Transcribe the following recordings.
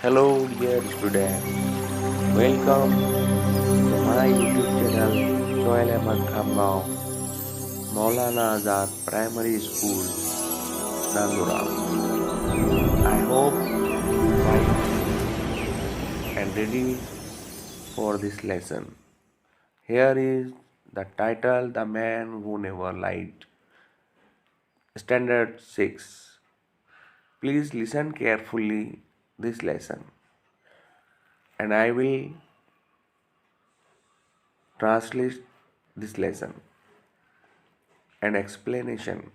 Hello, dear students. Welcome to my YouTube channel, Sohail Ahmad Khamgaon, Maulana Azad Primary School, Nandura. I hope you fine and ready for this lesson. Here is the title, The Man Who Never Lied. Standard 6. Please listen carefully this lesson and I will translate this lesson. An explanation.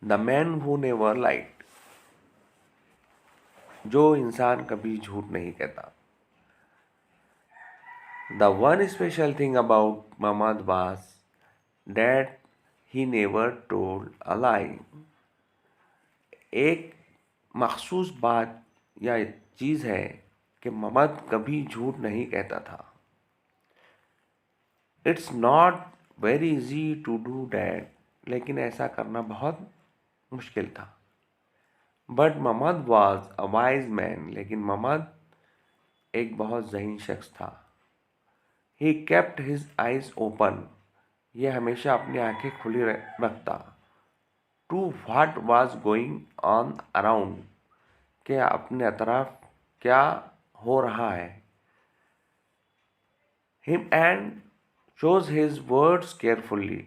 The man who never lied. जो इंसान कभी झूठ नहीं कहता. The one special thing about Muhammad was that he never told a lie. एक मखसूस बात या चीज़ है कि मोहम्मद कभी झूठ नहीं कहता था. It's not very easy to do that. लेकिन ऐसा करना बहुत मुश्किल था. But Muhammad was a wise man. लेकिन मोहम्मद एक बहुत ज़हीन शख्स था. He kept his eyes open. ये हमेशा अपनी आंखें खुली रखता. To what was going on around. कि अपने तरफ क्या हो रहा है. Him and chose his words carefully.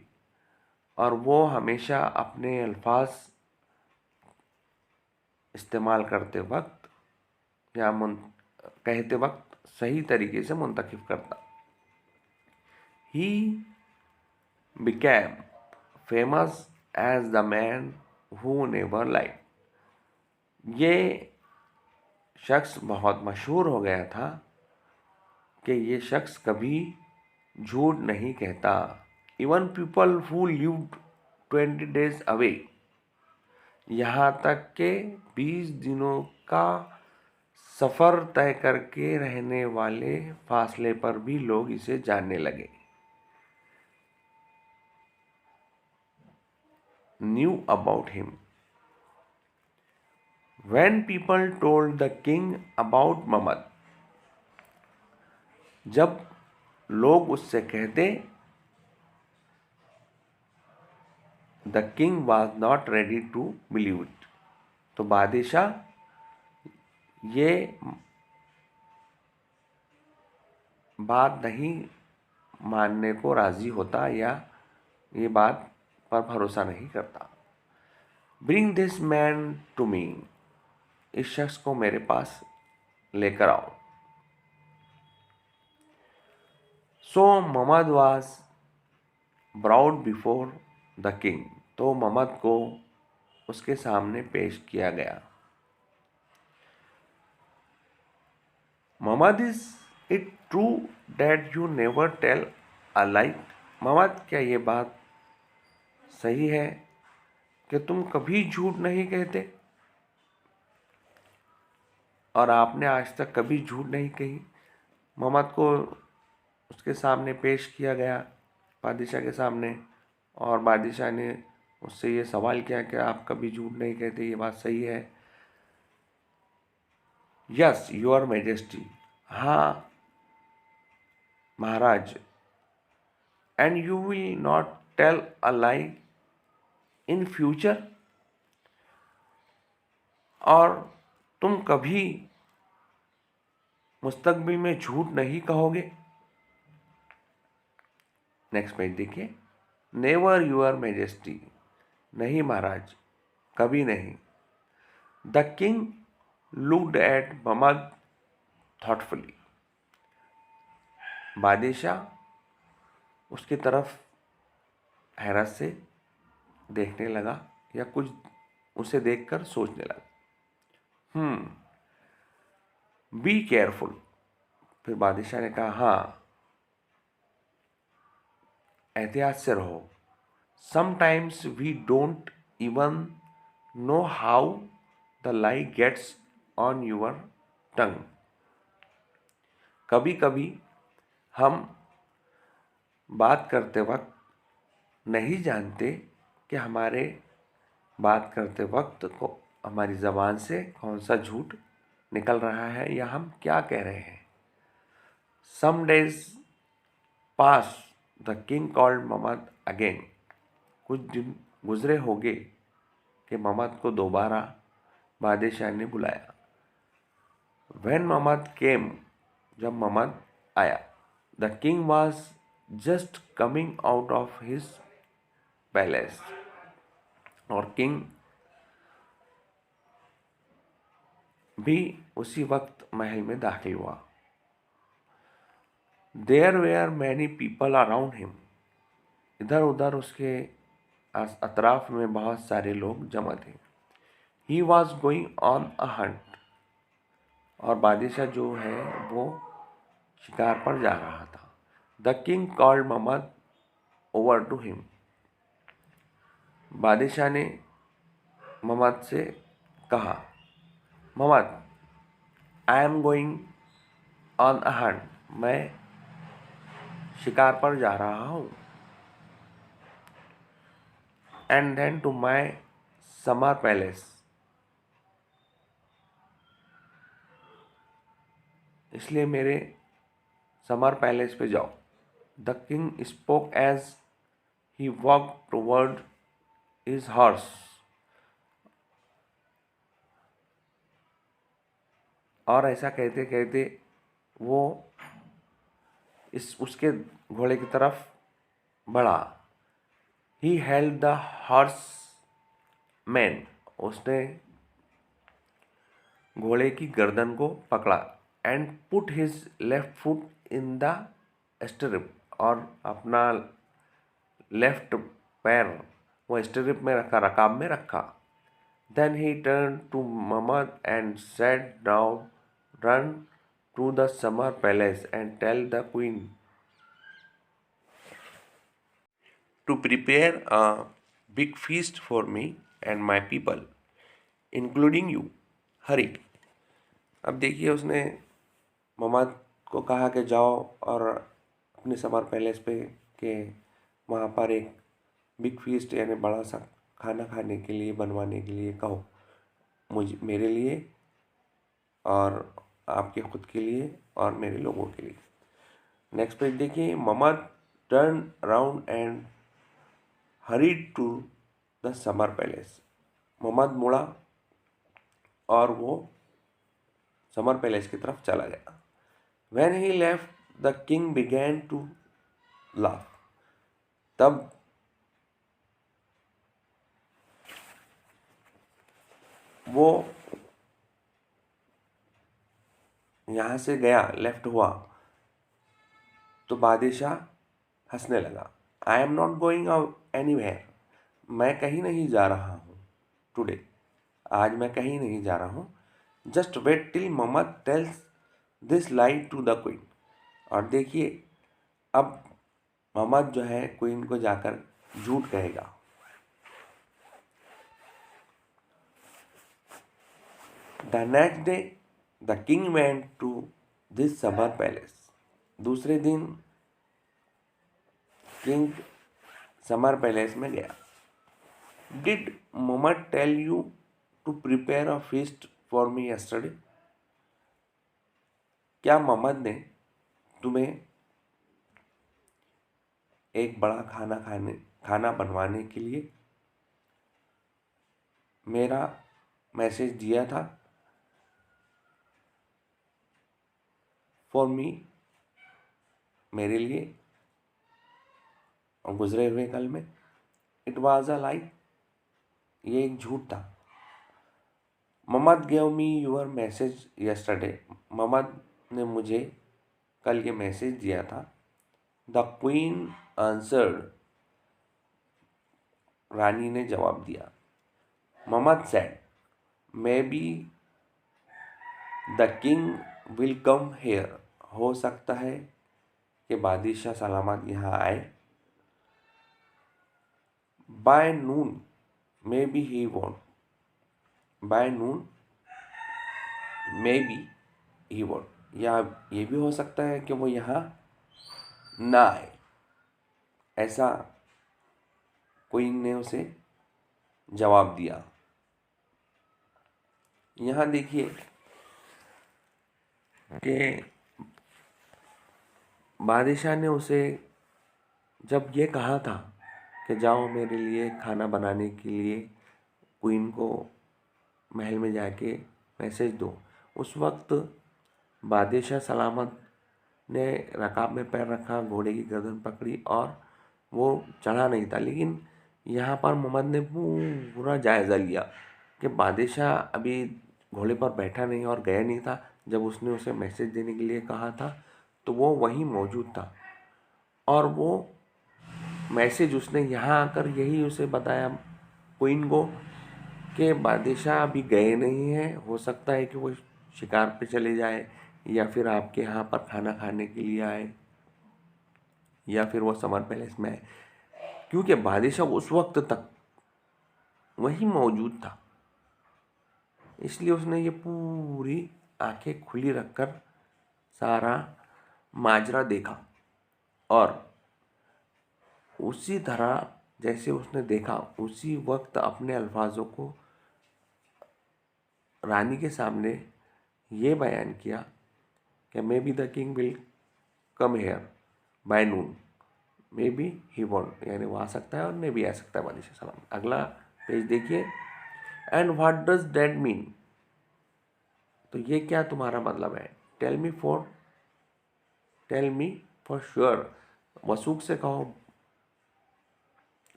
और वो हमेशा अपने अल्फाज इस्तेमाल करते वक्त या कहते वक्त सही तरीके से मुंतखब करता. He became famous as the man who never lied. ये शख्स बहुत मशहूर हो गया था कि ये शख्स कभी झूठ नहीं कहता. Even people who lived 20 days away. यहाँ तक के 20 दिनों का सफ़र तय करके रहने वाले फासले पर भी लोग इसे जानने लगे. Knew about him. When people told the king about Muhammad, जब लोग उससे कहते, the king was not ready to believe it. तो बादशाह ये बात नहीं मानने को राज़ी होता या ये बात पर भरोसा नहीं करता. Bring this man to me. इस शख्स को मेरे पास लेकर आओ. So Muhammad was brought before the king. तो मोहम्मद को उसके सामने पेश किया गया. Mohammad, is it true that you never tell a lie? Mohammad, क्या ये बात सही है कि तुम कभी झूठ नहीं कहते? और आपने आज तक कभी झूठ नहीं कही. मोहम्मद को उसके सामने पेश किया गया, बादशाह के सामने, और बादशाह ने उससे ये सवाल किया कि आप कभी झूठ नहीं कहते, ये बात सही है? Yes your majesty. हाँ महाराज. And you will not tell a lie in future. और तुम कभी मुस्तकबिल में झूठ नहीं कहोगे. नेक्स्ट पेज देखिए. Never your majesty. नहीं महाराज, कभी नहीं. The king looked at Mohammed thoughtfully. बादशाह उसकी तरफ हैरत से देखने लगा या कुछ उसे देखकर सोचने लगा. Be careful. फिर बादशाह ने कहा, हाँ एहतियात से रहो. Sometimes we don't even know how the lie gets on your tongue. कभी कभी हम बात करते वक्त नहीं जानते कि हमारे बात करते वक्त को हमारी ज़बान से कौन सा झूठ निकल रहा है या हम क्या कह रहे हैं। Some days passed the king called Mamad again. कुछ दिन गुजरे होंगे कि ममद को दोबारा बादशाह ने बुलाया। When ममद केम, जब ममद आया, the king was just coming out of his palace, और किंग भी उसी वक्त महल में दाखिल हुआ। There were many people around him. इधर उधर उसके अतराफ में बहुत सारे लोग जमा थे। He was going on a Hunt. और बादशाह जो है वो शिकार पर जा रहा था। The king called Mamad over to him. बादशाह ने ममद से कहा, Mamad, I am going on a hunt. मैं शिकार पर जा रहा हूँ। And then to my summer palace. इसलिए मेरे समर पैलेस पे जाओ। The king spoke as he walk toward his horse. और ऐसा कहते कहते वो उसके घोड़े की तरफ बढ़ा। He held the horse mane. उसने घोड़े की गर्दन को पकड़ा। And put his left foot in the stirrup. और अपना लेफ्ट पैर वो स्टिरिप में रखा, रकाब में रखा। Then he turn to Mamad and said, now run to the summer palace and tell the queen to prepare a big feast for me and my people, including you. Hurry. अब देखिए उसने ममद को कहा कि जाओ और अपने समर पैलेस पे के वहाँ पर एक बिग फीस्ट यानी बड़ा सा खाना खाने के लिए बनवाने के लिए कहो, मेरे लिए और आपके खुद के लिए और मेरे लोगों के लिए। नेक्स्ट पेज देखिए। Mamad turn around and hurried to the summer palace. Mamad मुड़ा और वो समर पैलेस की तरफ चला गया। When he left, the king began to laugh. तब वो यहाँ से गया, लेफ्ट हुआ, तो बादशाह हंसने लगा। I am not going anywhere. मैं कहीं नहीं जा रहा हूँ टुडे। आज मैं कहीं नहीं जा रहा हूँ। Just wait till Mamad tells this lie to the queen. और देखिए अब ममद जो है क्वीन को जाकर झूठ कहेगा। The next day the king went to this summer palace. दूसरे दिन किंग समर पैलेस में गया। Did Mamad tell you to prepare a feast for me yesterday. क्या ममद ने तुम्हें एक बड़ा खाना बनवाने के लिए मेरा मैसेज दिया था। फॉर मी, मेरे लिए, और गुजरे हुए कल में। इट वॉज अ लाई, ये एक झूठ था। Mamad gave me your message yesterday. Mamad ने मुझे कल ये मैसेज दिया था। The queen answered. रानी ने जवाब दिया। Mamad said, may be the king will come here. हो सकता है कि बादशाह सलामत यहाँ आए। By noon may be he won't. By noon may be he won't, या ये भी हो सकता है कि वो यहाँ ना आए। ऐसा क्वीन ने उसे जवाब दिया। यहाँ देखिए कि बादशाह ने उसे जब ये कहा था कि जाओ मेरे लिए खाना बनाने के लिए क्वीन को महल में जाके मैसेज दो, उस वक्त बादशाह सलामत ने रकाब में पैर रखा, घोड़े की गर्दन पकड़ी और वो चढ़ा नहीं था। लेकिन यहाँ पर मोहम्मद ने पूरा जायज़ा लिया कि बादशाह अभी घोड़े पर बैठा नहीं और गया नहीं था। जब उसने उसे मैसेज देने के लिए कहा था तो वो वहीं मौजूद था, और वो मैसेज उसने यहाँ आकर यही उसे बताया क्वीन को कि बादशाह अभी गए नहीं हैं, हो सकता है कि वो शिकार पे चले जाए या फिर आपके यहाँ पर खाना खाने के लिए आए या फिर वो समर पैलेस में आए, क्योंकि बादशाह उस वक्त तक वही मौजूद था। इसलिए उसने ये पूरी आंखें खुली रखकर सारा माजरा देखा, और उसी तरह जैसे उसने देखा उसी वक्त अपने अल्फाजों को रानी के सामने ये बयान किया कि मे be the king will come here by noon, may be he want, यानी वो आ सकता है और मे बी आ सकता है बादशाह सलाम। अगला पेज देखिए। And what does that mean, तो ये क्या तुम्हारा मतलब है? टेल मी फॉर श्योर, वसूक से कहो।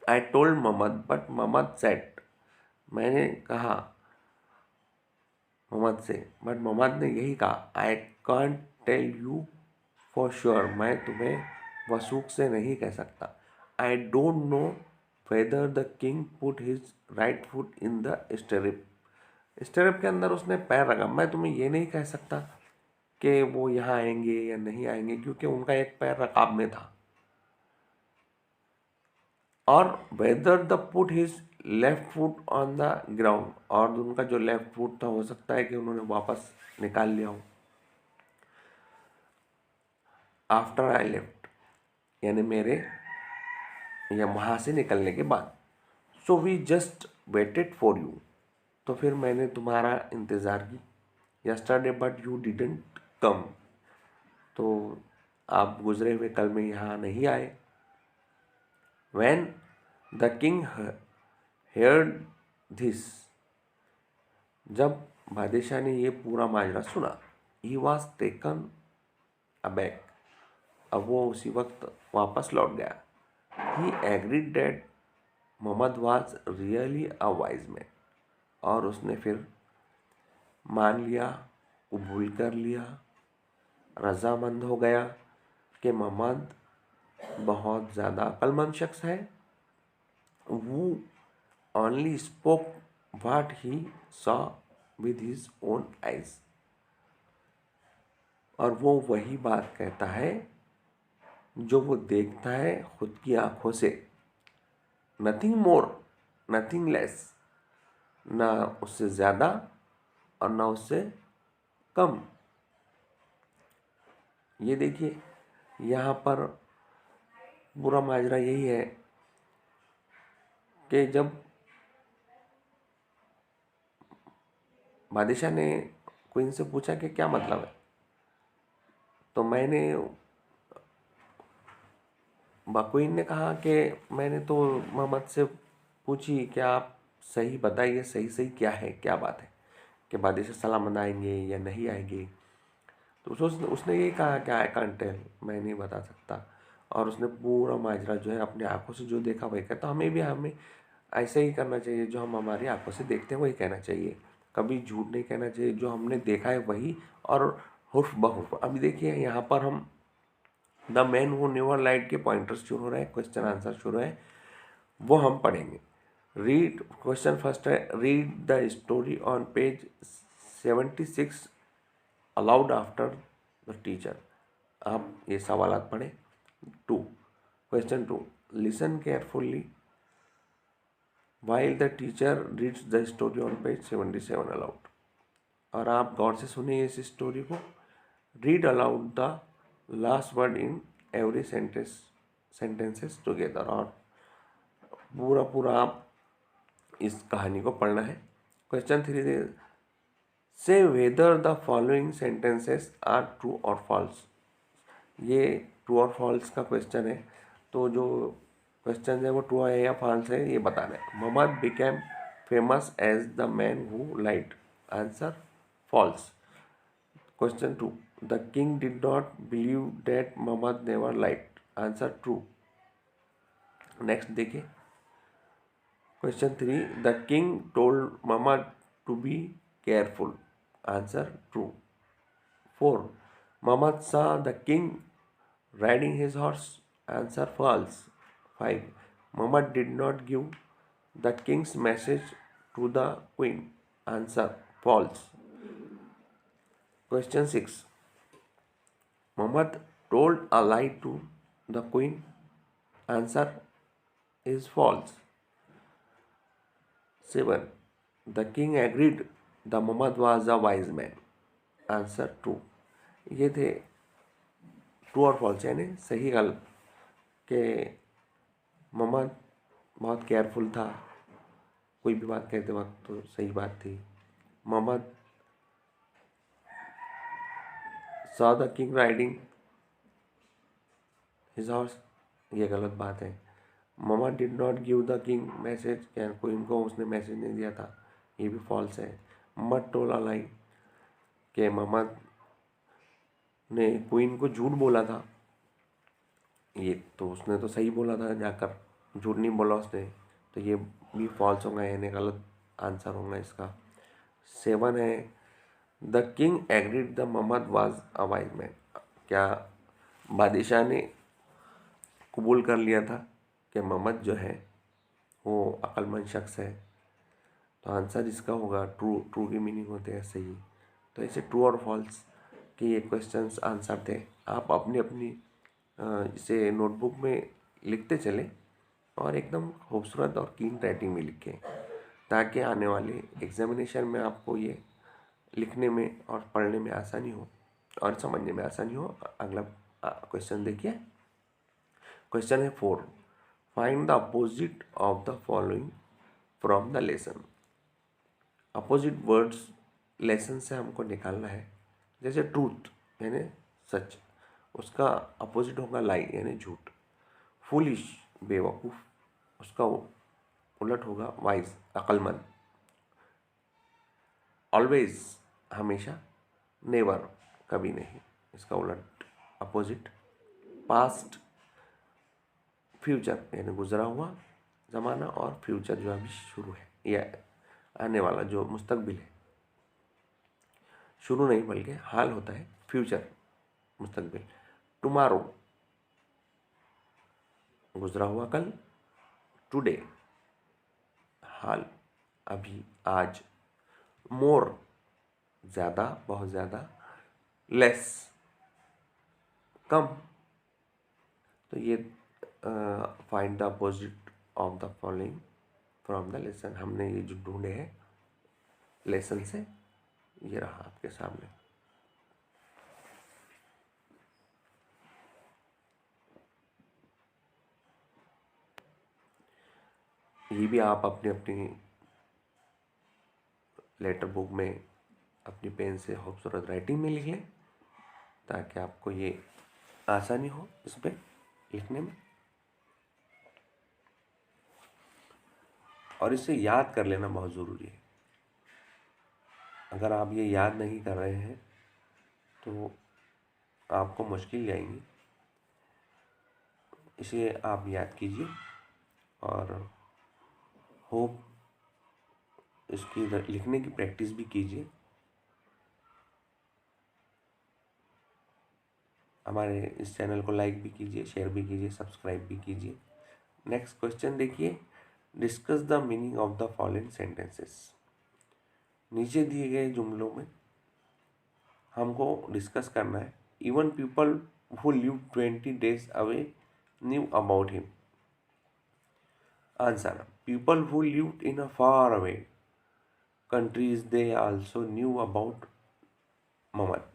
I told Mohammed but Mohammed said, मैंने कहा मोहम्मद से, बट मोहम्मद ने यही कहा I can't tell you for sure, मैं तुम्हें वसूक से नहीं कह सकता। I don't know whether the king put his right foot in the stirrup, stirrup के अंदर उसने पैर रखा, मैं तुम्हें ये नहीं कह सकता कि वो यहाँ आएंगे या नहीं आएंगे, क्योंकि उनका एक पैर रकाब में था। और whether the put his left foot on the ground, और उनका जो लेफ्ट फुट था हो सकता है कि उन्होंने वापस निकाल लिया हो आफ्टर आई लेफ्ट, यानी मेरे या वहाँ से निकलने के बाद। So we just waited for you, तो फिर मैंने तुम्हारा इंतज़ार की। Yesterday but you didn't come, तो आप गुजरे हुए कल में यहाँ नहीं आए। When the king heard this, जब बादशाह ने ये पूरा माजरा सुना, ही वॉज टेकन अबैक, अब वो उसी वक्त वापस लौट गया। He agreed that Mohammed was really a wise man, और उसने फिर मान लिया, कबूल कर लिया, रजामंद हो गया कि मोहम्मद बहुत ज़्यादा अक्लमंद शख्स है। वो only spoke what he saw with his own eyes, और वो वही बात कहता है जो वो देखता है खुद की आंखों से। नथिंग मोर नथिंग लेस, ना उससे ज़्यादा और ना उससे कम। ये देखिए यहाँ पर पूरा माजरा यही है कि जब बादशाह ने क्वीन से पूछा कि क्या मतलब है, तो क्वीन ने कहा कि मैंने तो मोहम्मद से पूछी कि आप सही बताइए, सही सही क्या है, क्या बात है कि बादशाह सलामत आएंगे या नहीं आएंगे। तो उसने ये कहा कि आई कांट टेल, मैं नहीं बता सकता। और उसने पूरा माजरा जो है अपने आंखों से जो देखा वही कहता। हमें ऐसे ही करना चाहिए, जो हम हमारी आंखों से देखते हैं वही कहना चाहिए, कभी झूठ नहीं कहना चाहिए। जो हमने देखा है वही, और हुर्फ बहुर्फ। अभी देखिए यहाँ पर हम the man who never light के पॉइंटर्स शुरू हो रहे हैं, क्वेश्चन आंसर शुरू है, वो हम पढ़ेंगे। रीड, क्वेश्चन फर्स्ट है, read the story on page 76 aloud after the teacher. आप ये सवालात पढ़ें। Two, question two, listen carefully while the teacher reads the story on page 77 aloud, और आप गौर से सुनिए इस स्टोरी को। Read aloud the last word in every sentences together, और पूरा आप इस कहानी को पढ़ना है। Question three, say whether the following sentences are true और फॉल्स। ये ट्रू और फॉल्स का क्वेश्चन है, तो जो क्वेश्चन है वो ट्रू है या फॉल्स है ये बताना है। Mohammed became famous as the man who lied. Answer false. Question 2, the king did not believe that Mohammed never lied. Answer true. Next देखिए question 3, the king told Mohammed to be careful. Answer true. 4, Mohammed saw the king riding his horse. Answer false. 5, Muhammad did not give the king's message to the queen. Answer false. Question 6, Muhammad told a lie to the queen. Answer is false. 7, the king agreed the Muhammad was a wise man. Answer true. ये थे true और false, यानी सही गलत कि मोहम्मद बहुत careful था, कोई भी बात कहते वक्त तो सही बात थी। Mohammad saw the king riding his horse, ये गलत बात है। Mohammed did not give the king message, क्या क्वीन को उसने मैसेज नहीं दिया था, ये भी फॉल्स है। मोहम्मद टोल अ लाई, कि मोहम्मद ने क्वीन को झूठ बोला था, ये तो उसने तो सही बोला था, जाकर झूठ नहीं बोला उसने, तो ये भी फॉल्स होगा, यानी गलत आंसर होगा इसका। 7 है, the king agreed the Mohammed was a wise man, क्या बादशाह ने कबूल कर लिया था कि मोहम्मद जो है वो अक्लमंद शख्स है, तो आंसर इसका होगा ट्रू। ट्रू की मीनिंग होते हैं सही। तो ऐसे ट्रू और फॉल्स के ये क्वेश्चंस आंसर थे। आप अपनी अपनी इसे नोटबुक में लिखते चलें और एकदम खूबसूरत और क्लीन राइटिंग में लिखें, ताकि आने वाले एग्जामिनेशन में आपको ये लिखने में और पढ़ने में आसानी हो और समझने में आसानी हो। अगला क्वेश्चन देखिए। क्वेश्चन है 4, find the opposite of the following from the lesson. Opposite words lesson से हमको निकालना है। जैसे ट्रूथ यानी सच, उसका अपोजिट होगा लाई यानी झूठ। फूलिश बेवकूफ़, उसका उलट होगा वाइज अक्लमंद। ऑलवेज हमेशा, नेवर कभी नहीं, इसका उलट अपोजिट। पास्ट फ्यूचर यानी गुजरा हुआ ज़माना, और फ्यूचर जो अभी शुरू है या आने वाला जो मुस्तकबिल है, शुरू नहीं बल्कि हाल होता है फ्यूचर मुस्तकबिल। टुमारो गुजरा हुआ कल, टुडे हाल अभी आज। मोर ज़्यादा बहुत ज़्यादा, लेस कम। तो ये find the opposite of the following from the lesson, हमने ये जो ढूंढे हैं लेसन से, ये रहा आपके सामने। ये भी आप अपनी अपनी लेटर बुक में अपनी पेन से खूबसूरत राइटिंग में लिख लें, ताकि आपको ये आसानी हो इस पर लिखने में। और इसे याद कर लेना बहुत ज़रूरी है। अगर आप ये याद नहीं कर रहे हैं तो आपको मुश्किल आएंगी। इसे आप याद कीजिए और होप इसकी लिखने की प्रैक्टिस भी कीजिए। हमारे इस चैनल को लाइक भी कीजिए, शेयर भी कीजिए, सब्सक्राइब भी कीजिए। नेक्स्ट क्वेश्चन देखिए, discuss the meaning of the following sentences. नीचे दिए गए जुमलों में हमको डिस्कस करना है। Even people who live 20 days away knew about him. Answer, people who lived in a far away countries they also knew about Mohammed.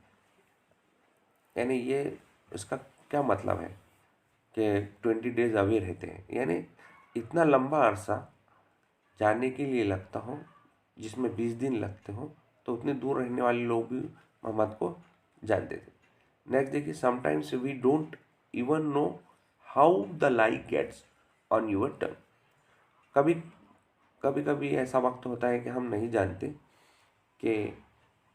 यानी ये इसका क्या मतलब है कि 20 days अवे रहते हैं, यानी इतना लंबा अरसा जाने के लिए लगता हो, जिसमें 20 दिन लगते हो, तो उतने दूर रहने वाले लोग भी मोहम्मद को जानते थे। नेक्स्ट देखिए, sometimes we don't even know how the lie gets on your tongue. कभी कभी कभी ऐसा वक्त होता है कि हम नहीं जानते कि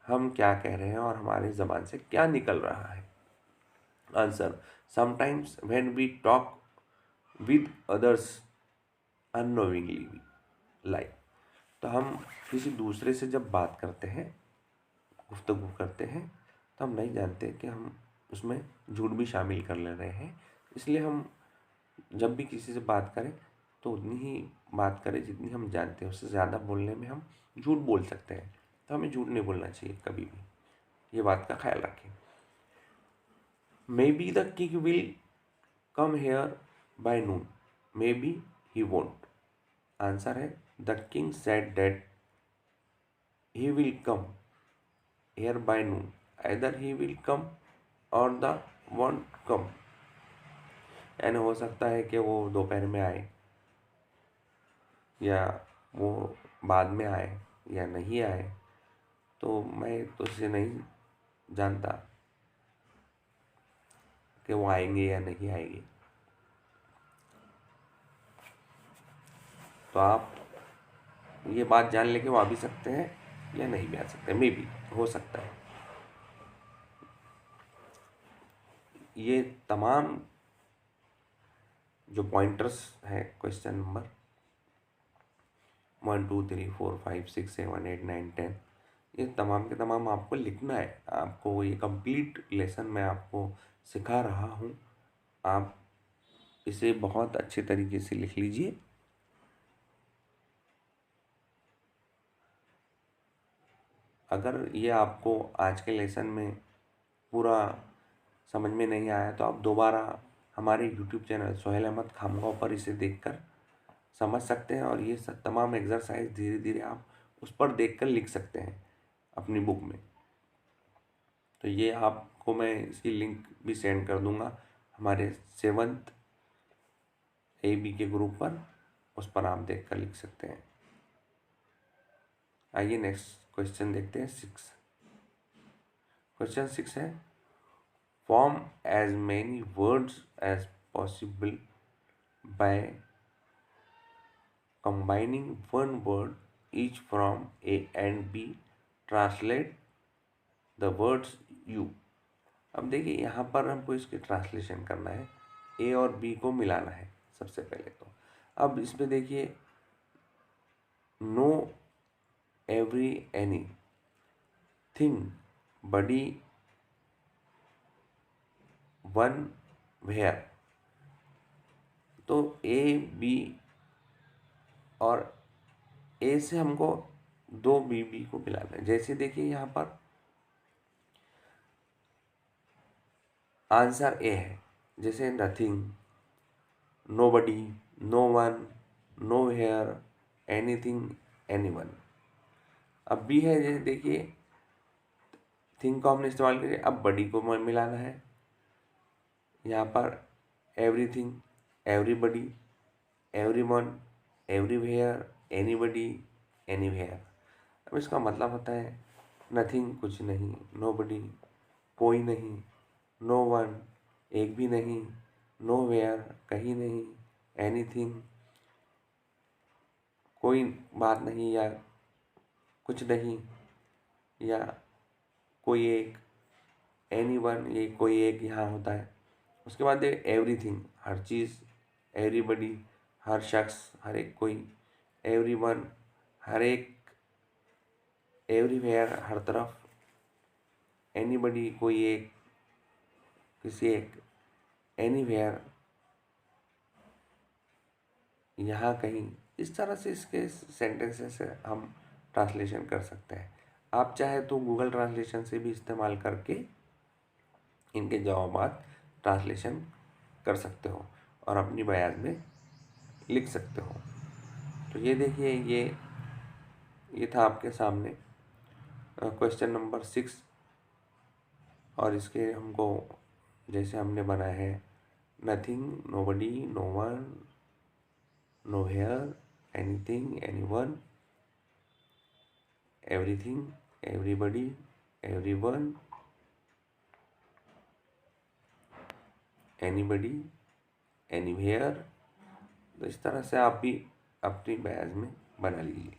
हम क्या कह रहे हैं और हमारी ज़बान से क्या निकल रहा है। Answer, sometimes when we talk with others unknowingly lie. तो हम किसी दूसरे से जब बात करते हैं, गुफ्तगू करते हैं, तो हम नहीं जानते कि हम उसमें झूठ भी शामिल कर ले रहे हैं। इसलिए हम जब भी किसी से बात करें तो उतनी ही बात करें जितनी हम जानते हैं। उससे ज़्यादा बोलने में हम झूठ बोल सकते हैं, तो हमें झूठ नहीं बोलना चाहिए कभी भी। ये बात का ख्याल रखें। May be the king will come here by noon, may be he won't. Answer है, the king said that he will come here by noon, either he will come और द वोंट कम। यानी हो सकता है कि वो दोपहर में आए, या वो बाद में आए, या नहीं आए। तो मैं तो इसे नहीं जानता कि वो आएंगे या नहीं आएंगे। तो आप ये बात जान लेके वो आ भी सकते हैं या नहीं भी आ सकते, मे बी हो सकता है। ये तमाम जो पॉइंटर्स हैं क्वेश्चन नंबर 1 2 3 4 5 6 7 8 9 10, ये तमाम के तमाम आपको लिखना है। आपको ये कंप्लीट लेसन मैं आपको सिखा रहा हूँ, आप इसे बहुत अच्छे तरीके से लिख लीजिए। अगर ये आपको आज के लेसन में पूरा समझ में नहीं आया तो आप दोबारा हमारे यूट्यूब चैनल सोहेल अहमद खामगांव पर इसे देखकर समझ सकते हैं, और ये सब तमाम एक्सरसाइज धीरे धीरे आप उस पर देखकर लिख सकते हैं अपनी बुक में। तो ये आपको मैं इसकी लिंक भी सेंड कर दूंगा हमारे 7th AB के ग्रुप पर, उस पर आप देखकर लिख सकते हैं। आइए नेक्स्ट क्वेश्चन देखते हैं 6। क्वेश्चन 6 है, form as many words as possible by combining one word each from A and B, translate the words you। अब देखिए यहाँ पर हमको इसकी ट्रांसलेशन करना है, ए और बी को मिलाना है सबसे पहले तो। अब इसमें देखिए, no, every, any, thing, body, one, where. तो ए बी और ए से हमको दो बी को मिलाना है। जैसे देखिए यहाँ पर आंसर ए है, जैसे nothing, nobody, no one, nowhere, anything, anyone. अब बी है, जैसे देखिए थिंग को हमने इस्तेमाल किया, अब बडी को मिलाना है। यहाँ पर everything, everybody, everyone, everywhere, anybody, anywhere. अब इसका मतलब होता है नथिंग कुछ नहीं, नोबडी कोई नहीं, नो वन एक भी नहीं, नो वेयर कहीं नहीं, एनीथिंग कोई बात नहीं या कुछ नहीं, या कोई एक, एनीवन ये कोई एक यहाँ होता है। उसके बाद एवरीथिंग हर चीज़, एवरीबडी हर शख्स, हर एक कोई, एवरीवन हर एक, एवरीवेयर हर तरफ, एनीबडी कोई एक, किसी एक, एनीवेयर यहाँ कहीं। इस तरह से इसके सेंटेंसेस से हम ट्रांसलेशन कर सकते हैं। आप चाहे तो गूगल ट्रांसलेशन से भी इस्तेमाल करके इनके जवाबात ट्रांसलेशन कर सकते हो और अपनी बयान में लिख सकते हो। तो ये देखिए, ये था आपके सामने क्वेश्चन नंबर 6, और इसके हमको जैसे हमने बनाया है, nothing, nobody, no one, nowhere, anything, anyone, everything, everybody, everyone, anybody, anywhere. तो इस तरह से आप भी अपनी बयाज में बना लीजिए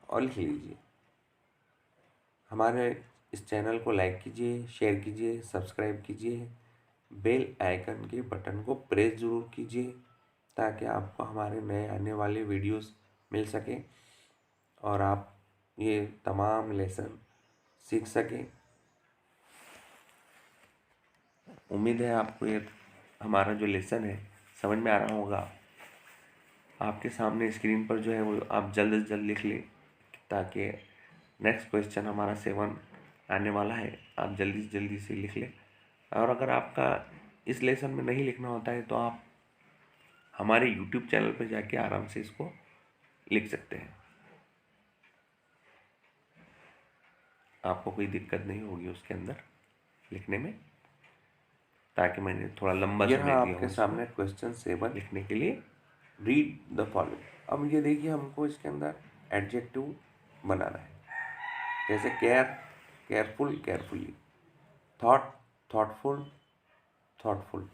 और लिख लीजिए। हमारे इस चैनल को लाइक कीजिए, शेयर कीजिए, सब्सक्राइब कीजिए, बेल आइकन के बटन को प्रेस ज़रूर कीजिए ताकि आपको हमारे नए आने वाले वीडियोस मिल सके और आप ये तमाम लेसन सीख सकें। उम्मीद है आपको ये हमारा जो लेसन है समझ में आ रहा होगा। आपके सामने स्क्रीन पर जो है वो आप जल्द से जल्द लिख लें ताकि नेक्स्ट क्वेश्चन हमारा 7 आने वाला है, आप जल्दी से जल्दी से लिख लें। और अगर आपका इस लेसन में नहीं लिखना होता है तो आप हमारे YouTube चैनल पर जाके आराम से इसको लिख सकते हैं, आपको कोई दिक्कत नहीं होगी उसके अंदर लिखने में। ताकि मैंने थोड़ा लंबा समय दिया आपके सामने क्वेश्चन 7 लिखने के लिए। Read the following. अब ये देखिए हमको इसके अंदर एडजेक्टिव बनाना है, जैसे care, careful, carefully, thought, thoughtful, thoughtful,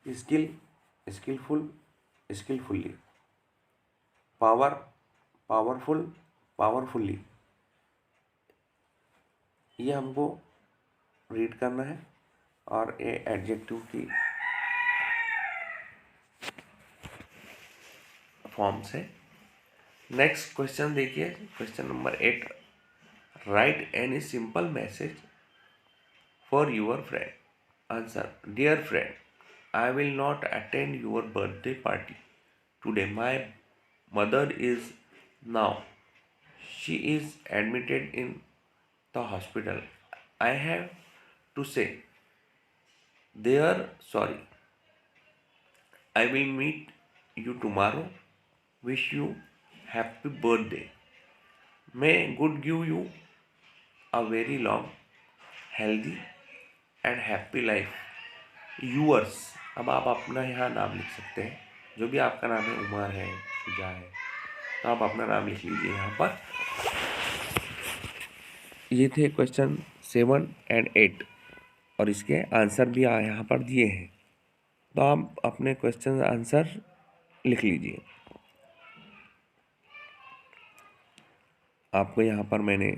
skill, skilful, skilfully, power, powerful, powerfully. ये हमको रीड करना है और ये एडजेक्टिव की फॉर्म से। नेक्स्ट क्वेश्चन देखिए, question number 8। Write any simple message for your friend. Answer, dear friend, I will not attend your birthday party today. My mother is now, she is admitted in the hospital. I have to say there sorry. I will meet you tomorrow. Wish you happy birthday. May God give you a very long, healthy and happy life. Yours. अब आप अपना यहाँ नाम लिख सकते हैं, जो भी आपका नाम है, उमर है, शुजा है, तो आप अपना नाम लिख लीजिए यहाँ पर। ये थे क्वेश्चन 7 और 8 और इसके आंसर भी यहाँ पर दिए हैं, तो आप अपने क्वेश्चन आंसर लिख लीजिए। आपको यहाँ पर मैंने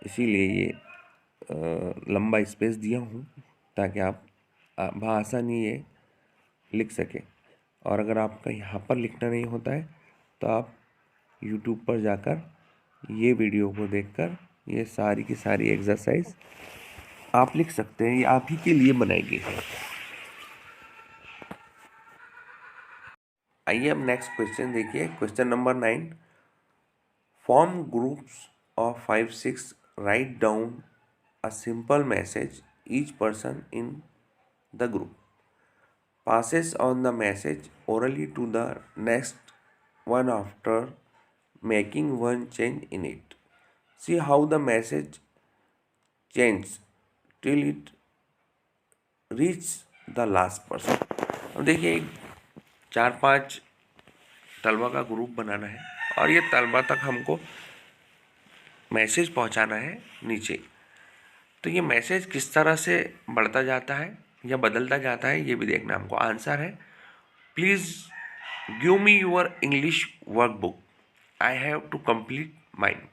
इसीलिए ये लंबा स्पेस दिया हूँ ताकि आप आसानी ये लिख सकें। और अगर आपका यहाँ पर लिखना नहीं होता है तो आप YouTube पर जाकर ये वीडियो को देखकर ये सारी की सारी एक्सरसाइज आप लिख सकते हैं, ये आप ही के लिए बनाई गई है। आइए अब नेक्स्ट क्वेश्चन देखिए, question number 9। Form groups of 5-6. Write down a simple message. Each person in the group passes on the message orally to the next one after making one change in it. See how the message changes till it reaches the last person. अब देखिए 4-5 तलबा का group बनाना है और ये तलबा तक हमको मैसेज पहुंचाना है नीचे। तो ये मैसेज किस तरह से बढ़ता जाता है या बदलता जाता है ये भी देखना हमको। आंसर है, please give me your English workbook, I have to complete mine.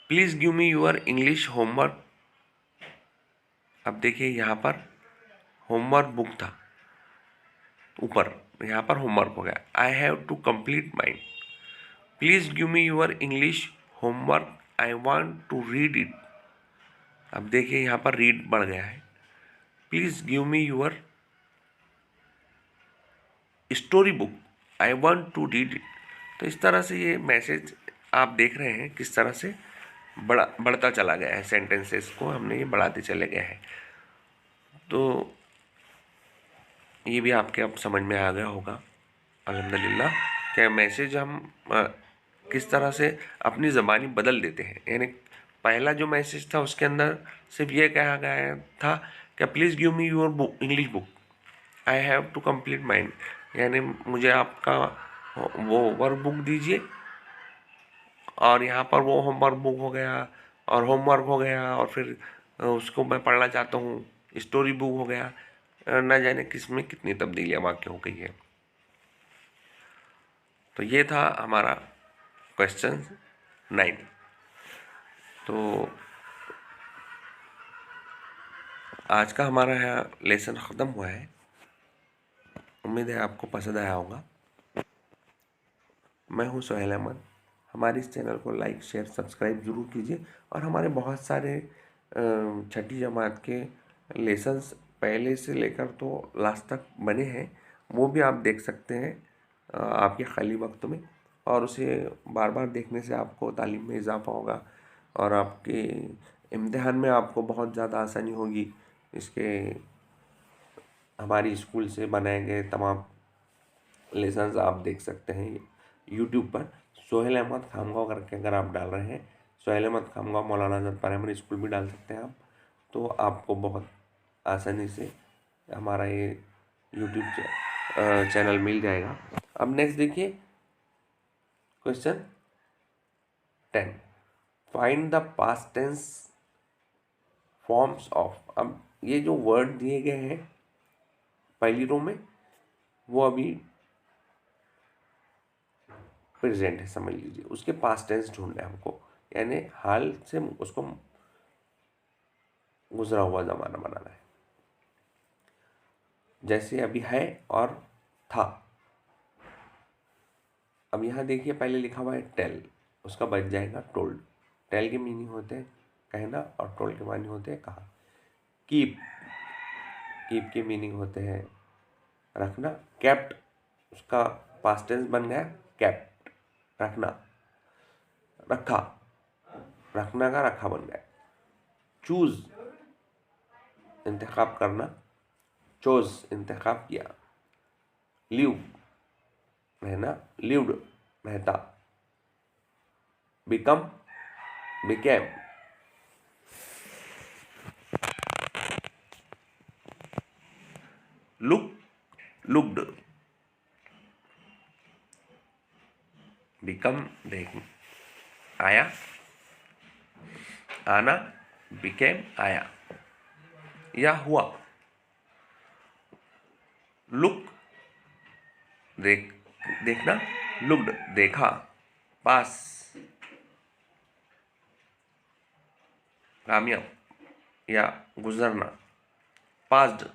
Please give me your English homework. अब देखिए यहाँ पर होमवर्क बुक था ऊपर, यहाँ पर होमवर्क हो गया। I have to complete mine. Please give me your English homework, I want to read it. अब देखिए यहाँ पर रीड बढ़ गया है। Please give me your story book, I want to read it. तो इस तरह से ये मैसेज आप देख रहे हैं किस तरह से बढ़ता चला गया है। सेंटेंसेस को हमने ये बढ़ाते चले गए हैं। तो ये भी आपके अब समझ में आ गया होगा अल्हम्दुलिल्लाह क्या मैसेज हम किस तरह से अपनी ज़बानी बदल देते हैं। यानी पहला जो मैसेज था उसके अंदर सिर्फ ये कहा गया था कि please give me your book, English book, I have to complete mine. यानी मुझे आपका वो वर्क बुक दीजिए और यहाँ पर वो होमवर्क बुक हो गया और होमवर्क हो गया और फिर उसको मैं पढ़ना चाहता हूँ, स्टोरी बुक हो गया। न जाने किसमें कितनी तब्दीलियाँ वाक़ हो गई है। तो ये था हमारा क्वेश्चन 9। तो आज का हमारा यहाँ लेसन ख़त्म हुआ है। उम्मीद है आपको पसंद आया होगा। मैं हूँ सोहेल अहमद। हमारे इस चैनल को लाइक शेयर सब्सक्राइब ज़रूर कीजिए और हमारे बहुत सारे छठी जमात के लेसन्स पहले से लेकर तो लास्ट तक बने हैं, वो भी आप देख सकते हैं आपके खाली वक्त में। और उसे बार बार देखने से आपको तालीम में इजाफ़ा होगा और आपके इम्तिहान में आपको बहुत ज़्यादा आसानी होगी। इसके हमारी स्कूल से बनाए गए तमाम लेसन्स आप देख सकते हैं यूट्यूब पर। सोहेल अहमद खामगांव करके अगर आप डाल रहे हैं, सोहेल अहमद खामगांव मौलाना आज़ाद प्राइमरी स्कूल भी डाल सकते हैं आप, तो आपको बहुत आसानी से हमारा ये यूट्यूब चैनल मिल जाएगा। अब नेक्स्ट देखिए question 10, find the past tense forms of. अब ये जो वर्ड दिए गए हैं पहली रो में, वो अभी प्रेजेंट है समझ लीजिए, उसके पास्ट टेंस ढूंढना है हमको, यानी हाल से उसको गुजरा हुआ ज़माना बनाना है। जैसे अभी है और था। अब यहाँ देखिए पहले लिखा हुआ है टेल, उसका बच जाएगा टोल्ड। टेल के मीनिंग होते हैं कहना और टोल्ड के मीनिंग होते हैं कहा। कीप, कीप के मीनिंग होते हैं रखना। कैप्ट, उसका पास्ट टेंस बन गया कैप्ट, रखना। रखा, रखना का रखा बन गया। चूज, इंतखाब करना, चोज इंतखाब किया। लिव, रहना, लिव्ड रहता। Become, became. Look, looked. Become देख आया, आना, बिकेम आया या हुआ। लुक देख, देखना, लुक्ड देखा। पास, कामयाब या गुजरना। पास्ड,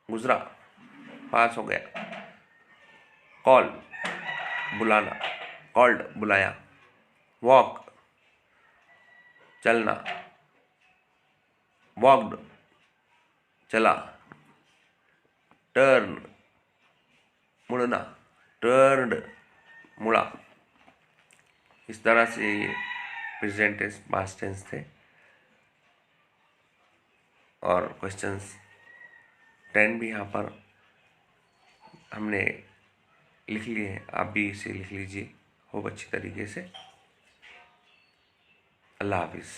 गुजरा, पास हो गया। कॉल, बुलाना, कॉल्ड बुलाया। वॉक, चलना, वॉक्ड चला। टर्न, मुड़ना, टर्न्ड मुड़ा। इस तरह से ये प्रेजेंट टेंस पास्ट टेंस थे। और क्वेश्चंस 10 भी यहाँ पर हमने लिख लिए हैं, आप भी इसे लिख लीजिए खूब अच्छी तरीके से। अल्लाह हाफिज़।